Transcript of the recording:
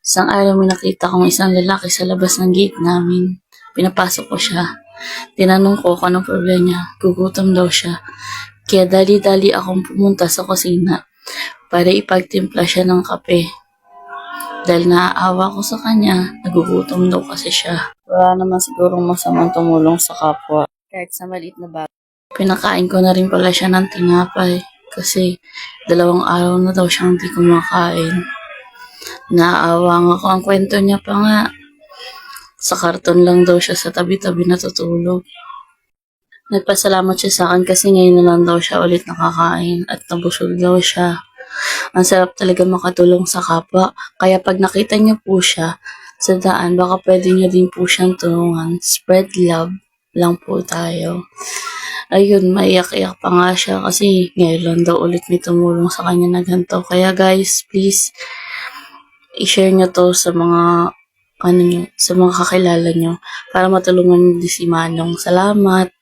Isang araw may nakita kong isang lalaki sa labas ng gate namin. Pinapasok ko siya. Tinanong ko kung anong problema niya. Gugutom daw siya. Kaya dali-dali akong pumunta sa kusina para ipagtimpla siya ng kape. Dahil naaawa ko sa kanya, nagugutom daw kasi siya. Wala naman sigurong masamang tumulong sa kapwa. Kahit sa maliit na bagay. Pinakain ko na rin pala siya ng tinapay. Kasi 2 araw na daw siyang hindi kumakain. Naawa nga ako. Ang kwento niya pa nga, sa karton lang daw siya sa tabi-tabi natutulog. Nagpasalamat siya sa akin kasi ngayon na lang daw siya ulit nakakain at nabusog daw siya. Ang sarap talaga makatulong sa kapwa. Kaya pag nakita niyo po siya sa daan, baka pwede niyo din po siyang tulungan. Spread love lang po tayo. Ayun, maiyak-iyak pa nga siya kasi ngayon lang daw ulit may tumulong sa kanya na ganito. Kaya guys, please, i-share nyo to sa mga sa mga kakilala nyo para matulungan din si Manong. Salamat!